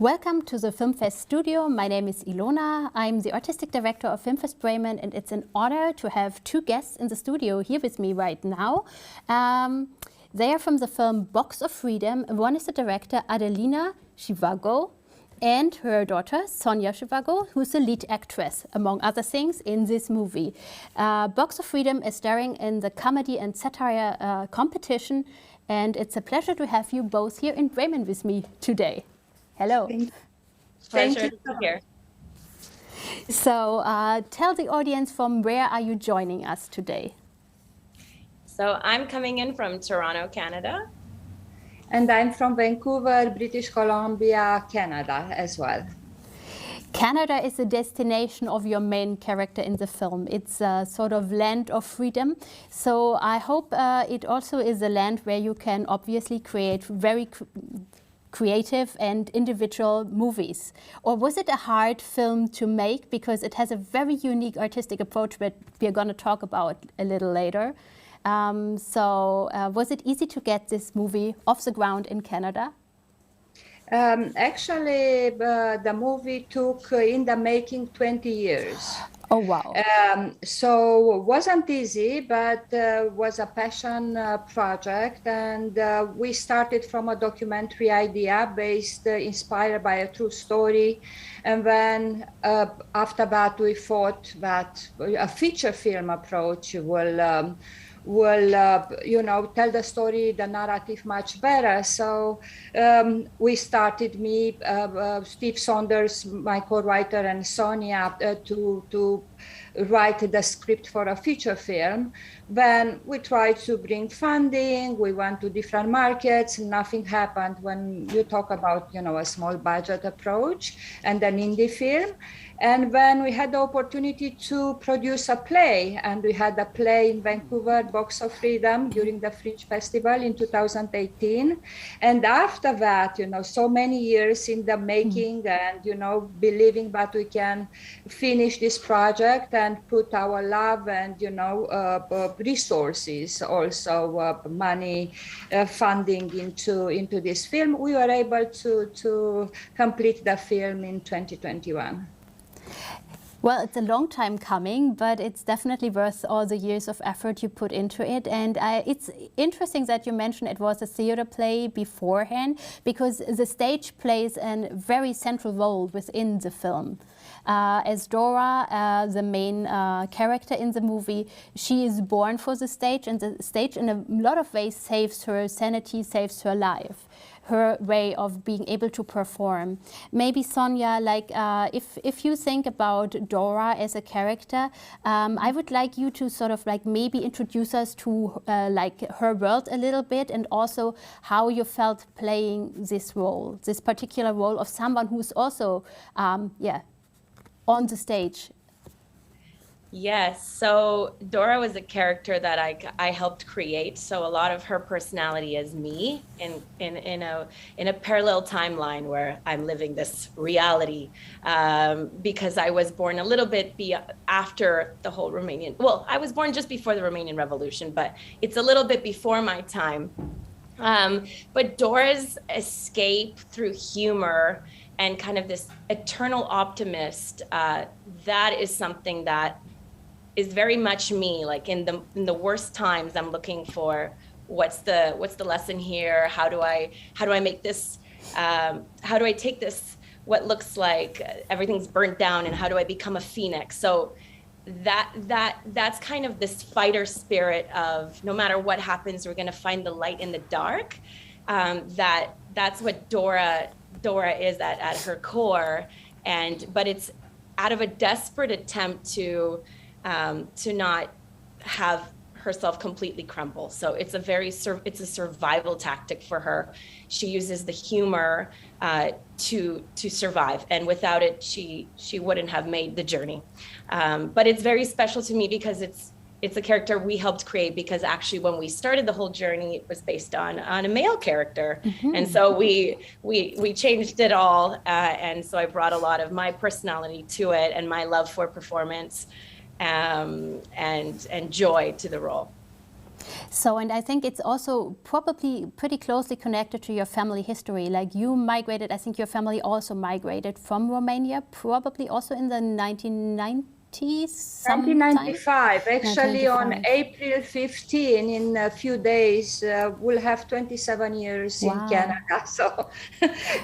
Welcome to the Filmfest studio. My name is Ilona. I'm the artistic director of Filmfest Bremen, and it's an honor to have two guests in the studio here with me right now. They are from the film Box of Freedom. One is the director Adelina Chivago and her daughter Sonia Chivago, who's the lead actress, among other things, in this movie. Box of Freedom is starring in the comedy and satire competition, and it's a pleasure to have you both here in Bremen with me today. Hello. Pleasure to be here. So tell the audience, from where are you joining us today? So I'm coming in from Toronto, Canada. And I'm from Vancouver, British Columbia, Canada as well. Canada is the destination of your main character in the film. It's a sort of land of freedom. So I hope it also is a land where you can obviously create very creative and individual movies. Or was it a hard film to make, because it has a very unique artistic approach that we're going to talk about a little later. Was it easy to get this movie off the ground in Canada? Actually, the movie took in the making 20 years. Oh, wow. So it wasn't easy, but was a passion project. And we started from a documentary idea inspired by a true story. And then after that, we thought that a feature film approach will tell the story, the narrative much better. So we started, Steve Saunders, my co-writer, and Sonia to write the script for a feature film. Then we tried to bring funding. We went to different markets. Nothing happened when you talk about, a small budget approach and an indie film. And then we had the opportunity to produce a play, and we had a play in Vancouver, Box of Freedom, during the Fringe Festival in 2018. And after that, so many years in the making and, believing that we can finish this project and put our love and, resources, also money, funding into this film, we were able to complete the film in 2021. Well, it's a long time coming, but it's definitely worth all the years of effort you put into it. And it's interesting that you mentioned it was a theater play beforehand, because the stage plays a very central role within the film. As Dora, the main character in the movie, she is born for the stage, and the stage in a lot of ways saves her sanity, saves her life, her way of being able to perform. Maybe Sonia, if you think about Dora as a character, I would like you to sort of maybe introduce us to her world a little bit, and also how you felt playing this role, this particular role of someone who's also, on the stage. Yes, so Dora was a character that I helped create. So a lot of her personality is me in a parallel timeline where I'm living this reality, because I was born a little bit after the whole Romanian. Well, I was born just before the Romanian Revolution, but it's a little bit before my time. But Dora's escape through humor and kind of this eternal optimist, that is something that is very much me. Like in the worst times, I'm looking for what's the lesson here? How do I make this? How do I take this? What looks like everything's burnt down, and how do I become a phoenix? So that's kind of this fighter spirit of no matter what happens, we're going to find the light in the dark. That's what Dora is at her core, but it's out of a desperate attempt to not have herself completely crumble. So it's a survival tactic for her. She uses the humor to survive, and without it, she wouldn't have made the journey. But it's very special to me because it's a character we helped create, because actually when we started the whole journey, it was based on a male character. Mm-hmm. And so we changed it all. And so I brought a lot of my personality to it and my love for performance and joy to the role. So, and I think it's also probably pretty closely connected to your family history. Like you migrated, I think your family also migrated from Romania, probably also in the 1990s sometime? 1995, actually 1995. on April 15, in a few days, we'll have 27 years in Wow. Canada. So,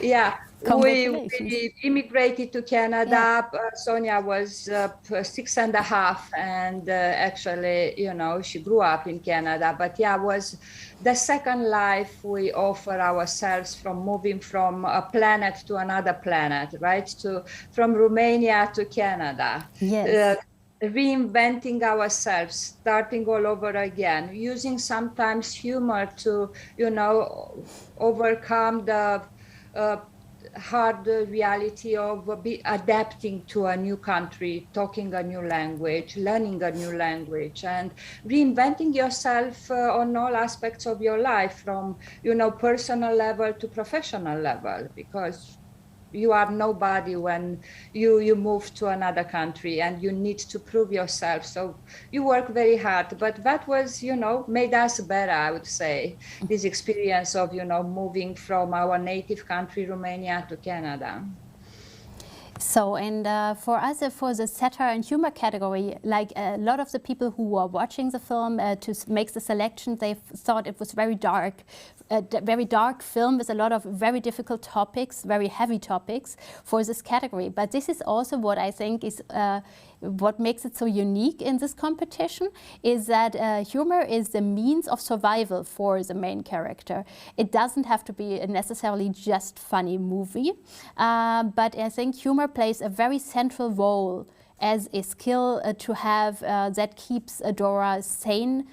yeah, Congratulations. we immigrated to Canada. Sonia was 6.5, and actually, you know, she grew up in Canada. But yeah, was the second life we offer ourselves from moving from a planet to another planet, right? From Romania to Canada. Yes. Reinventing ourselves, starting all over again, using sometimes humor to, you know, overcome the hard reality of adapting to a new country, talking a new language, learning a new language, and reinventing yourself on all aspects of your life, from, you know, personal level to professional level, because you are nobody when you move to another country and you need to prove yourself. So you work very hard, but that was, you know, made us better, I would say, this experience of, you know, moving from our native country, Romania, to Canada. So, and for us, for the satire and humor category, like a lot of the people who were watching the film to make the selection, they thought it was very dark, a very dark film with a lot of very difficult topics, very heavy topics for this category. But this is also what I think is what makes it so unique in this competition, is that humor is the means of survival for the main character. It doesn't have to be a necessarily just funny movie, but I think humor plays a very central role as a skill to have that keeps Dora sane,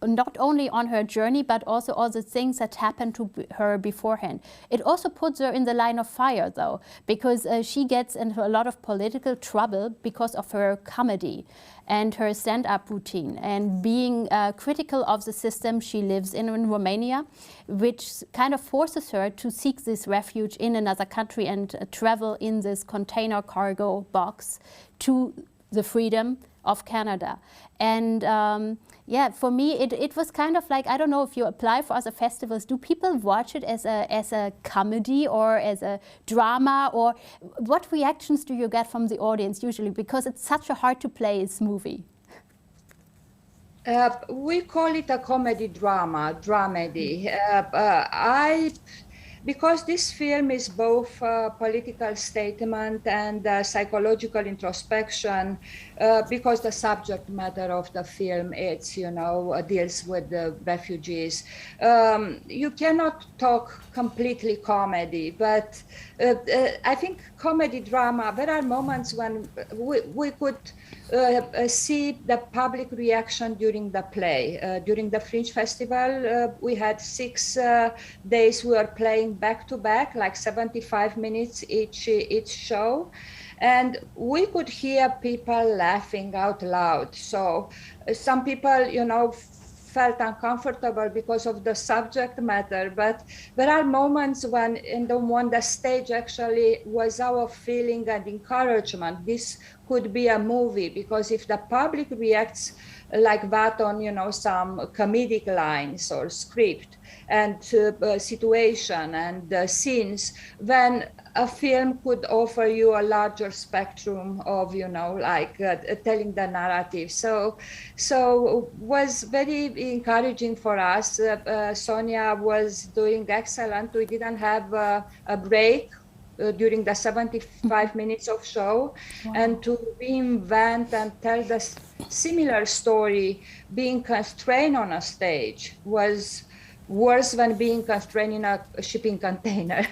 not only on her journey, but also all the things that happened to her beforehand. It also puts her in the line of fire, though, because she gets into a lot of political trouble because of her comedy and her stand-up routine, and being critical of the system she lives in Romania, which kind of forces her to seek this refuge in another country and travel in this container cargo box to the freedom of Canada. And yeah, for me, it was kind of like, I don't know if you apply for other festivals, do people watch it as a comedy or as a drama, or what reactions do you get from the audience usually? Because it's such a hard to place movie. We call it a comedy drama, dramedy. Because this film is both a political statement and psychological introspection, because the subject matter of the film, it's, you know, deals with the refugees. You cannot talk completely comedy, but I think comedy drama, there are moments when we could see the public reaction during the play. During the Fringe Festival, we had 6 days we were playing back to back, like 75 minutes each show. And we could hear people laughing out loud. So some people, you know, felt uncomfortable because of the subject matter, but there are moments when on the stage actually was our feeling and encouragement. This could be a movie, because if the public reacts like that on, you know, some comedic lines or script and situation and scenes, then a film could offer you a larger spectrum of, you know, like telling the narrative. So was very encouraging for us. Sonia was doing excellent. We didn't have a break during the 75 minutes of show. Wow. And to reinvent and tell the similar story, being constrained on a stage, was worse than being constrained in a shipping container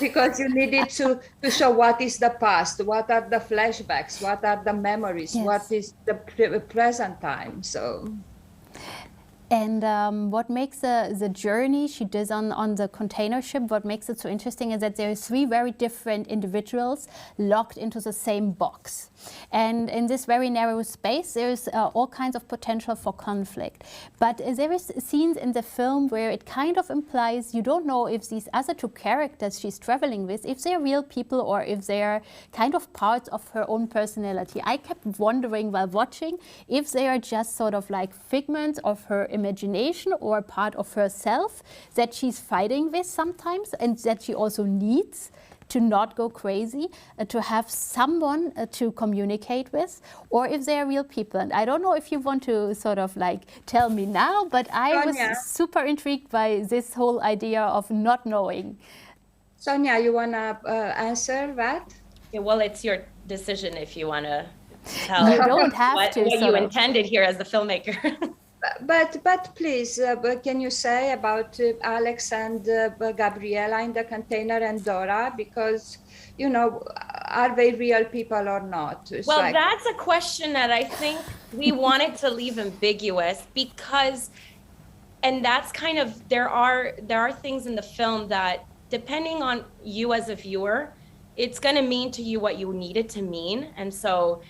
because you needed to show what is the past, what are the flashbacks, what are the memories, yes, what is the present time. So. And what makes the journey she does on the container ship, what makes it so interesting is that there are 3 very different individuals locked into the same box. And in this very narrow space, there's all kinds of potential for conflict. But there is scenes in the film where it kind of implies you don't know if these other 2 characters she's traveling with, if they're real people or if they're kind of parts of her own personality. I kept wondering while watching if they are just sort of like figments of her imagination, imagination or a part of herself that she's fighting with sometimes, and that she also needs to not go crazy, to have someone to communicate with, or if they are real people. And I don't know if you want to sort of like tell me now, but I was super intrigued by this whole idea of not knowing. Sonia, you want to answer that? Yeah, well, it's your decision if you want to tell you don't have what you intended here as the filmmaker. But please, can you say about Alex and Gabriela in the container and Dora? Because, you know, are they real people or not? Well, that's a question that I think we wanted to leave ambiguous because, and that's kind of, there are things in the film that, depending on you as a viewer, it's going to mean to you what you need it to mean. And so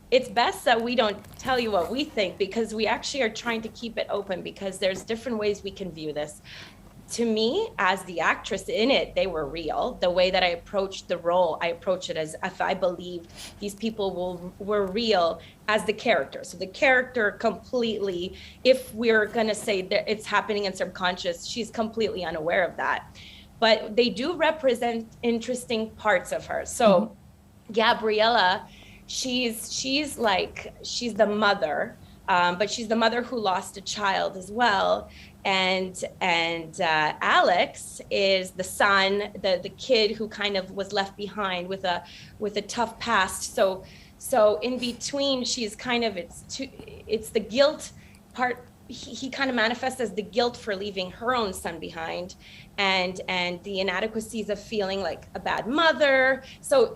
it's best that we don't tell you what we think, because we actually are trying to keep it open, because there's different ways we can view this. To me, as the actress in it, they were real. The way that I approached the role, I approach it as if I believed these people were real as the character. So the character completely, if we're gonna say that it's happening in subconscious, she's completely unaware of that. But they do represent interesting parts of her. So Gabriela, she's the mother, but she's the mother who lost a child as well. And Alex is the son, the kid who kind of was left behind with a tough past. So in between, she's kind of, it's the guilt part. He kind of manifests as the guilt for leaving her own son behind, and the inadequacies of feeling like a bad mother. So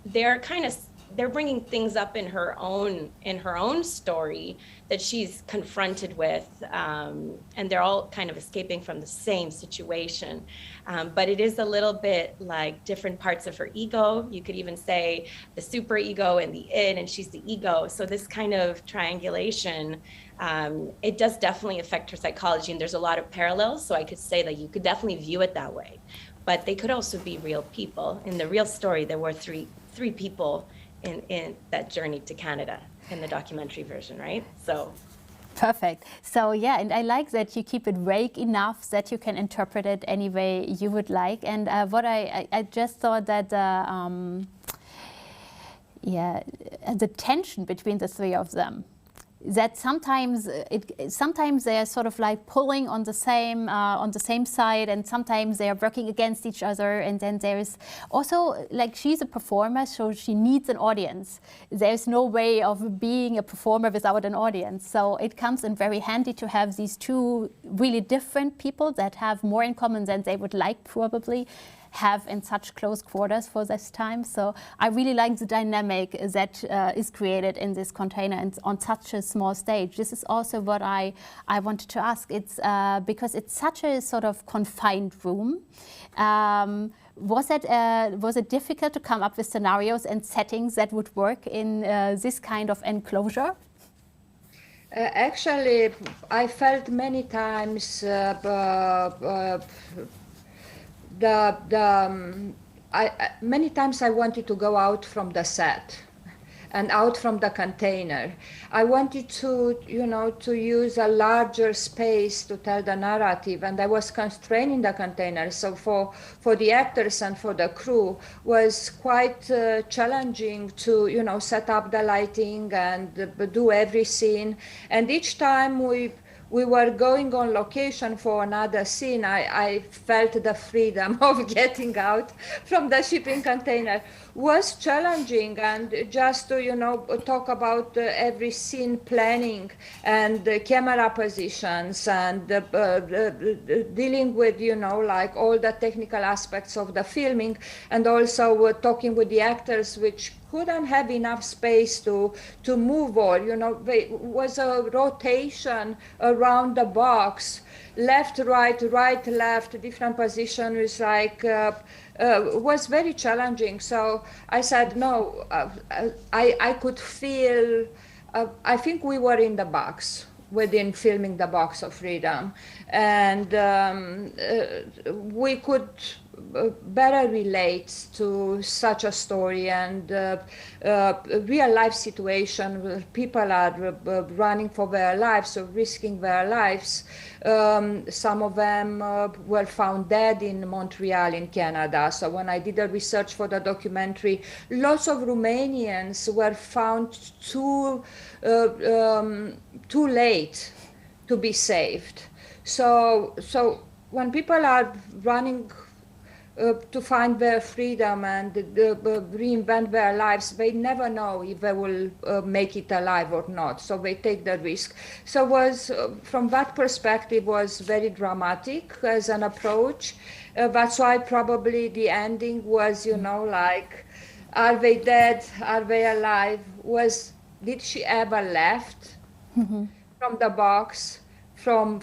they're kind of, they're bringing things up in her own story that she's confronted with, and they're all kind of escaping from the same situation. But it is a little bit like different parts of her ego. You could even say the super ego and the id, and she's the ego. So this kind of triangulation, it does definitely affect her psychology, and there's a lot of parallels. So I could say that you could definitely view it that way, but they could also be real people. In the real story, there were three people in that journey to Canada in the documentary version, right? So perfect. So yeah, and I like that you keep it vague enough that you can interpret it any way you would like. And what I just thought that the tension between the three of them, that sometimes they're sort of like pulling on the same side, and sometimes they are working against each other. And then there's also, like, she's a performer, so she needs an audience. There's no way of being a performer without an audience. So it comes in very handy to have these two really different people that have more in common than they would like probably have in such close quarters for this time. So I really like the dynamic that is created in this container and on such a small stage. This is also what I wanted to ask. It's because it's such a sort of confined room. Was it difficult to come up with scenarios and settings that would work in this kind of enclosure? Actually, I felt many times many times I wanted to go out from the set and out from the container. I wanted to, to use a larger space to tell the narrative, and I was constrained in the container. So for the actors and for the crew was quite challenging to, set up the lighting and do every scene. And each time we were going on location for another scene, I felt the freedom of getting out from the shipping container was challenging. And just to, talk about every scene planning and camera positions and dealing with, like all the technical aspects of the filming, and also talking with the actors, which couldn't have enough space to move all, there was a rotation around the box, left, right, left, different position was like, was very challenging. So I said, no, I could feel, I think we were in the box within filming the Box of Freedom. And we could better relates to such a story and real life situation where people are running for their lives or risking their lives. Some of them were found dead in Montreal in Canada. So when I did the research for the documentary, lots of Romanians were found too late to be saved. So when people are running to find their freedom and reinvent their lives, they never know if they will make it alive or not. So they take the risk. So was from that perspective was very dramatic as an approach. That's why probably the ending was, you know, like, are they dead? Are they alive? Did she ever left from the box? From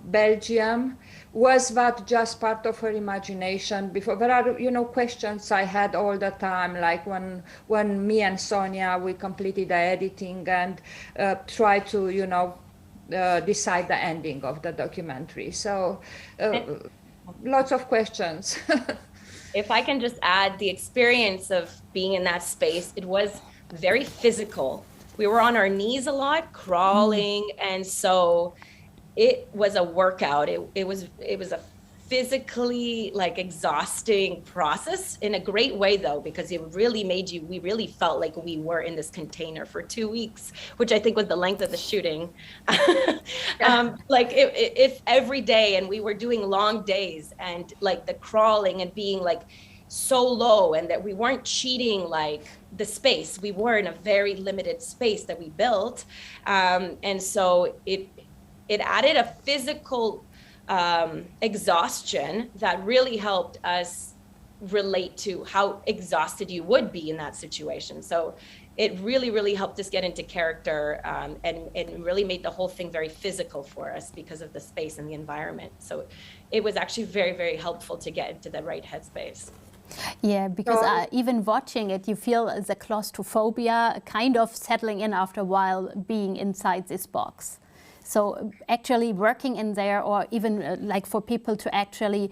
Belgium? Was that just part of her imagination? Before there are, you know, questions I had all the time, like when me and Sonia we completed the editing and tried to, you know, decide the ending of the documentary. So lots of questions. If I can just add, the experience of being in that space, it was very physical. We were on our knees a lot, crawling, and so it was a workout. It was a physically like exhausting process in a great way though, because it really made we really felt like we were in this container for 2 weeks, which I think was the length of the shooting. Like if every day, and we were doing long days, and like the crawling and being like so low, and that we weren't cheating like the space. We were in a very limited space that we built. And so it added a physical exhaustion that really helped us relate to how exhausted you would be in that situation. So it really, really helped us get into character, and really made the whole thing very physical for us because of the space and the environment. So it was actually very, very helpful to get into the right headspace. Yeah, because even watching it, you feel the claustrophobia kind of settling in after a while being inside this box. So actually working in there, or even like for people to actually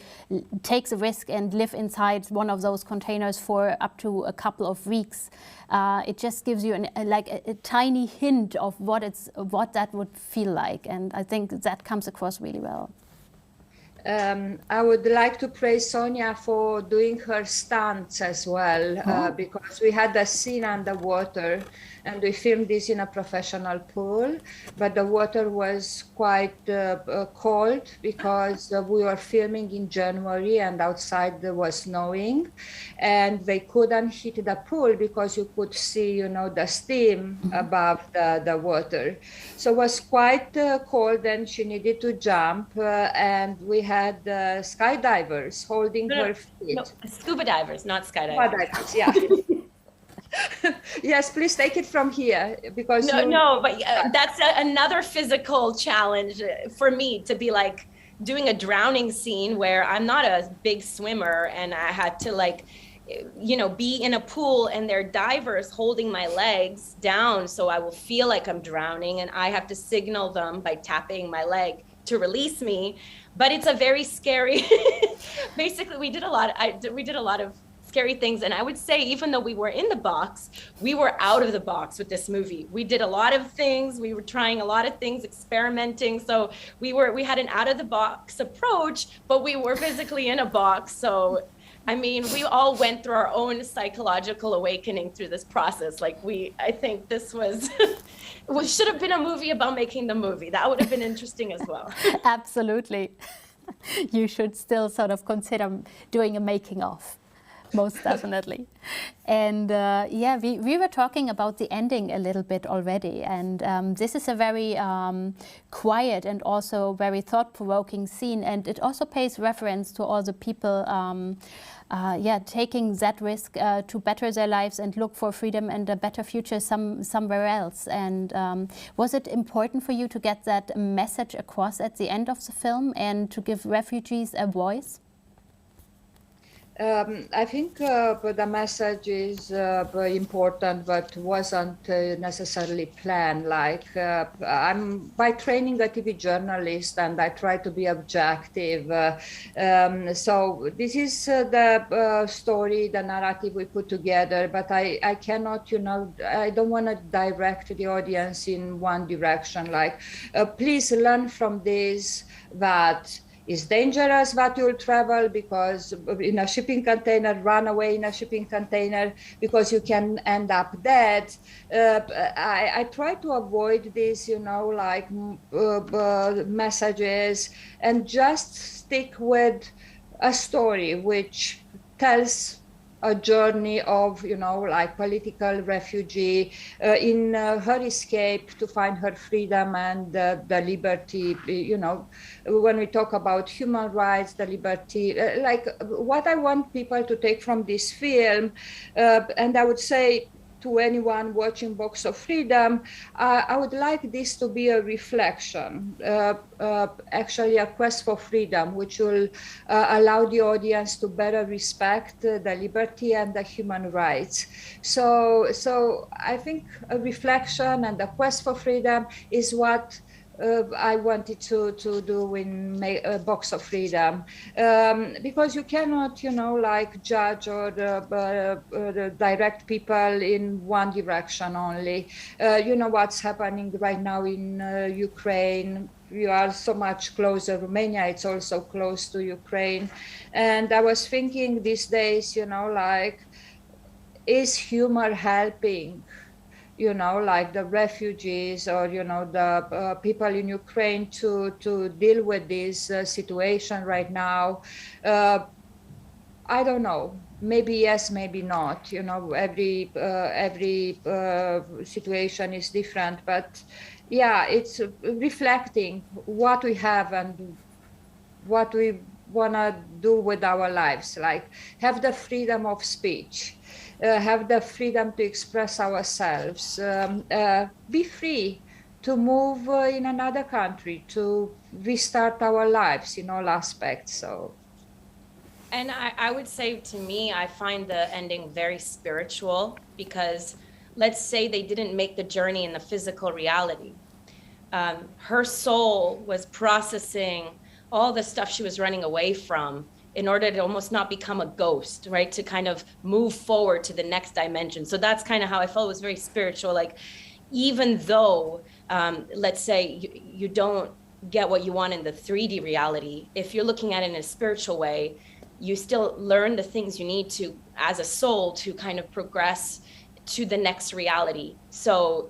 take the risk and live inside one of those containers for up to a couple of weeks, it just gives you a tiny hint of what that would feel like. And I think that comes across really well. I would like to praise Sonia for doing her stunts as well, because we had a scene underwater, and we filmed this in a professional pool, but the water was quite cold because we were filming in January and outside there was snowing, and they couldn't hit the pool because you could see, you know, the steam above the water. So it was quite cold, and she needed to jump, and we had skydivers holding her feet. No, scuba divers, not skydivers. Scuba divers, yeah. Yes, please take it from here, because but that's another physical challenge for me, to be like doing a drowning scene where I'm not a big swimmer, and I had to like, you know, be in a pool and there are divers holding my legs down so I will feel like I'm drowning, and I have to signal them by tapping my leg to release me. But it's a very scary basically we did a lot of scary things. And I would say, even though we were in the box, we were out of the box with this movie. We did a lot of things. We were trying a lot of things, experimenting. So we had an out of the box approach, but we were physically in a box. So, I mean, we all went through our own psychological awakening through this process. Like I think this was, should have been a movie about making the movie. That would have been interesting as well. Absolutely. You should still sort of consider doing a making of. Most definitely. And yeah, we were talking about the ending a little bit already. And this is a very quiet and also very thought-provoking scene. And it also pays reference to all the people taking that risk to better their lives and look for freedom and a better future somewhere else. And was it important for you to get that message across at the end of the film and to give refugees a voice? I think the message is important, but wasn't necessarily planned. Like I'm by training a TV journalist, and I try to be objective. So this is the story, the narrative we put together. But I cannot, I don't want to direct the audience in one direction. Like, please learn from this that it's dangerous that you'll travel because in a shipping container, run away in a shipping container because you can end up dead. I try to avoid this, messages, and just stick with a story which tells a journey of, political refugee in her escape to find her freedom and the liberty, when we talk about human rights, the liberty, like what I want people to take from this film, and I would say to anyone watching Box of Freedom, I would like this to be a reflection, actually a quest for freedom, which will allow the audience to better respect the liberty and the human rights. So I think a reflection and a quest for freedom is what I wanted to do in Box of Freedom, because you cannot, judge or direct people in one direction only. What's happening right now in Ukraine. You are so much closer. Romania, it's also close to Ukraine. And I was thinking these days, is humor helping? Like the refugees or, the people in Ukraine to deal with this situation right now. I don't know. Maybe yes, maybe not. Every situation is different. But yeah, it's reflecting what we have and what we want to do with our lives. Like have the freedom of speech. Have the freedom to express ourselves, be free to move in another country, to restart our lives in all aspects. So, and I would say, to me, I find the ending very spiritual, because let's say they didn't make the journey in the physical reality. Her soul was processing all the stuff she was running away from in order to almost not become a ghost, right? To kind of move forward to the next dimension. So that's kind of how I felt. It was very spiritual. Like, even though, let's say you don't get what you want in the 3D reality, if you're looking at it in a spiritual way, you still learn the things you need to, as a soul, to kind of progress to the next reality. So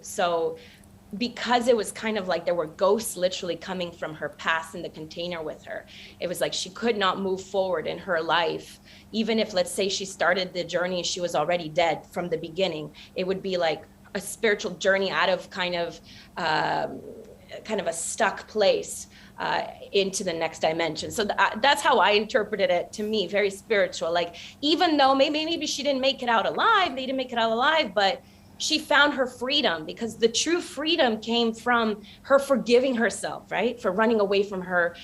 because it was kind of like there were ghosts literally coming from her past in the container with her. It was like she could not move forward in her life. Even if, let's say, she started the journey, she was already dead from the beginning. It would be like a spiritual journey out of kind of a stuck place into the next dimension. So that's how I interpreted it. To me, very spiritual. Like, even though maybe she didn't make it out alive, they didn't make it out alive, but she found her freedom, because the true freedom came from her forgiving herself, right? For running away from her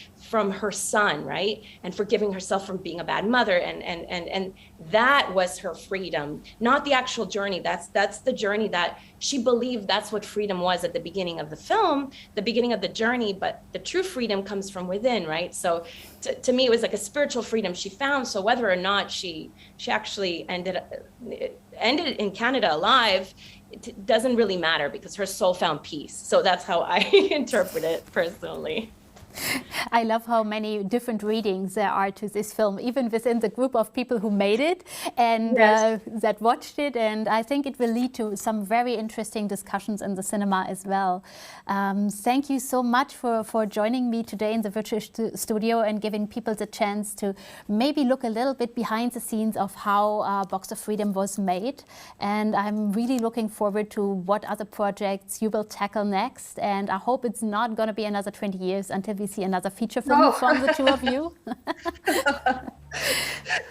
son, right? And forgiving herself from being a bad mother. And that was her freedom, not the actual journey. That's the journey that she believed that's what freedom was at the beginning of the film, the beginning of the journey, but the true freedom comes from within, right? So to me, it was like a spiritual freedom she found. So whether or not she actually ended in Canada alive, it doesn't really matter, because her soul found peace. So that's how I interpret it personally. I love how many different readings there are to this film, even within the group of people who made it and Yes. that watched it. And I think it will lead to some very interesting discussions in the cinema as well. Thank you so much for joining me today in the virtual studio and giving people the chance to maybe look a little bit behind the scenes of how Box of Freedom was made. And I'm really looking forward to what other projects you will tackle next. And I hope it's not going to be another 20 years until we see another feature film from the two of you.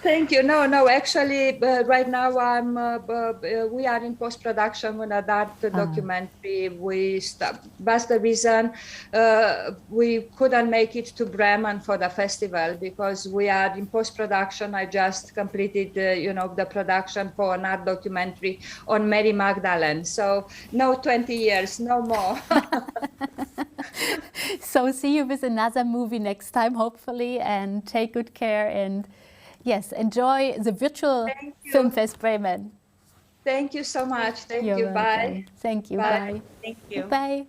Thank you. No, actually, right now we are in post-production on a documentary. That's the reason we couldn't make it to Bremen for the festival, because we are in post-production. I just completed, the production for an art documentary on Mary Magdalene. So no 20 years, no more. So see you with another movie next time, hopefully, and take good care, and yes, enjoy the virtual Filmfest Bremen. Thank you so much. Thank You're you. welcome. Bye. Thank you. Bye. Bye. Thank you. Bye.